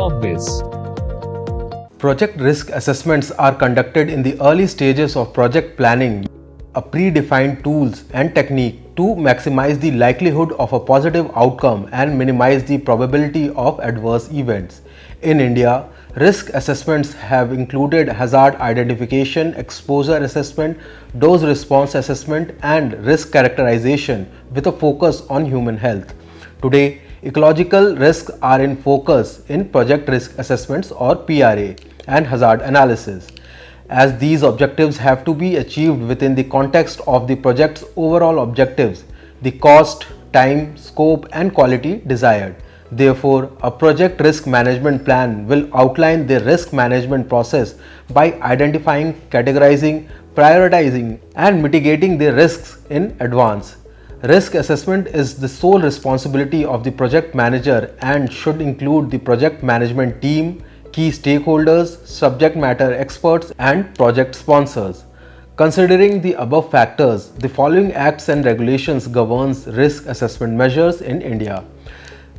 Corpbiz. Project risk assessments are conducted in the early stages of project planning, a predefined tools and technique to maximize the likelihood of a positive outcome and minimize the probability of adverse events. In India, risk assessments have included hazard identification, exposure assessment, dose response assessment, and risk characterization with a focus on human health. Today, ecological risks are in focus in project risk assessments or PRA and hazard analysis, as these objectives have to be achieved within the context of the project's overall objectives, the cost, time, scope, and quality desired. Therefore, a project risk management plan will outline the risk management process by identifying, categorizing, prioritizing, and mitigating the risks in advance. Risk assessment is the sole responsibility of the project manager and should include the project management team, key stakeholders, subject matter experts, and project sponsors. Considering the above factors, the following acts and regulations governs risk assessment measures in India.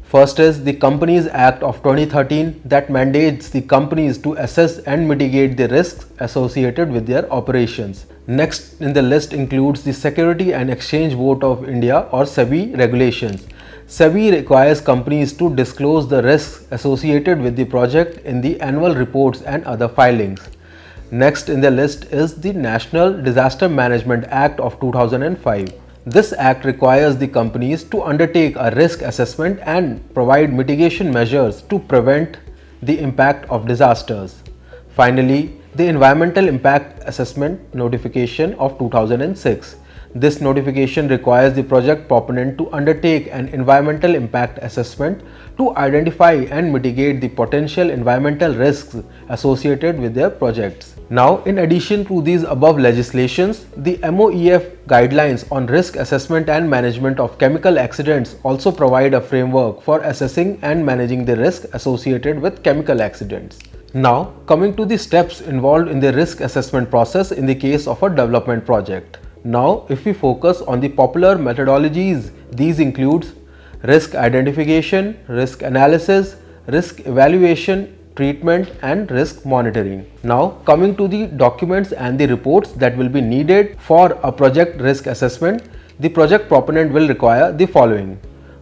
First is the Companies Act of 2013 that mandates the companies to assess and mitigate the risks associated with their operations. Next in the list includes the Securities and Exchange Board of India or SEBI regulations. SEBI requires companies to disclose the risks associated with the project in the annual reports and other filings. Next in the list is the National Disaster Management Act of 2005. This act requires the companies to undertake a risk assessment and provide mitigation measures to prevent the impact of disasters. Finally, the Environmental Impact Assessment Notification of 2006. This notification requires the project proponent to undertake an environmental impact assessment to identify and mitigate the potential environmental risks associated with their projects. Now, in addition to these above legislations, the MoEF guidelines on risk assessment and management of chemical accidents also provide a framework for assessing and managing the risk associated with chemical accidents. Now, coming to the steps involved in the risk assessment process in the case of a development project. Now, if we focus on the popular methodologies, these include risk identification, risk analysis, risk evaluation, treatment, and risk monitoring. Now, coming to the documents and the reports that will be needed for a project risk assessment, the project proponent will require the following: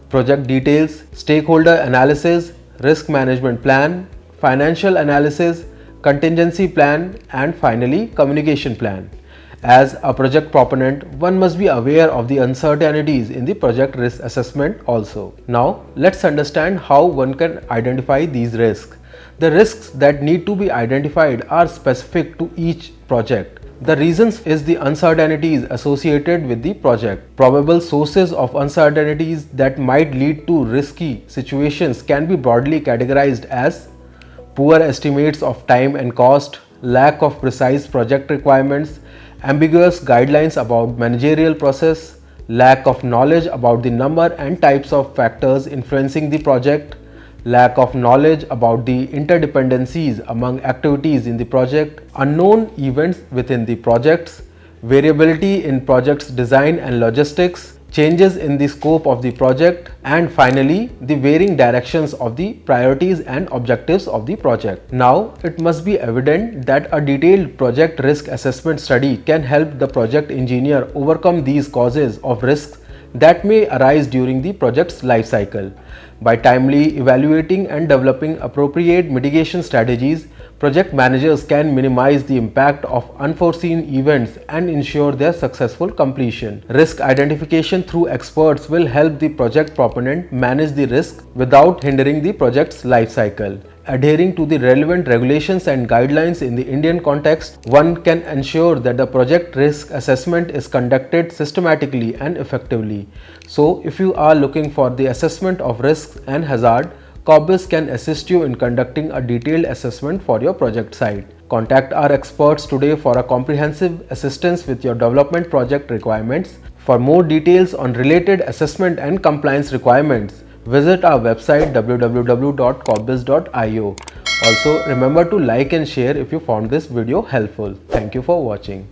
project details, stakeholder analysis, risk management plan, financial analysis, contingency plan, and finally communication plan. As a project proponent, one must be aware of the uncertainties in the project risk assessment also. Now, let's understand how one can identify these risks. The risks that need to be identified are specific to each project. The reasons is the uncertainties associated with the project. Probable sources of uncertainties that might lead to risky situations can be broadly categorized as poor estimates of time and cost, lack of precise project requirements, ambiguous guidelines about managerial process, lack of knowledge about the number and types of factors influencing the project, lack of knowledge about the interdependencies among activities in the project, unknown events within the projects, variability in project's design and logistics, changes in the scope of the project, and finally the varying directions of the priorities and objectives of the project. Now, it must be evident that a detailed project risk assessment study can help the project engineer overcome these causes of risks that may arise during the project's life cycle. By timely evaluating and developing appropriate mitigation strategies, project managers can minimize the impact of unforeseen events and ensure their successful completion. Risk identification through experts will help the project proponent manage the risk without hindering the project's life cycle. Adhering to the relevant regulations and guidelines in the Indian context, one can ensure that the project risk assessment is conducted systematically and effectively. So, if you are looking for the assessment of risks and hazard, Corpbiz can assist you in conducting a detailed assessment for your project site. Contact our experts today for a comprehensive assistance with your development project requirements. For more details on related assessment and compliance requirements, visit our website www.corpbiz.io. Also, remember to like and share if you found this video helpful. Thank you for watching.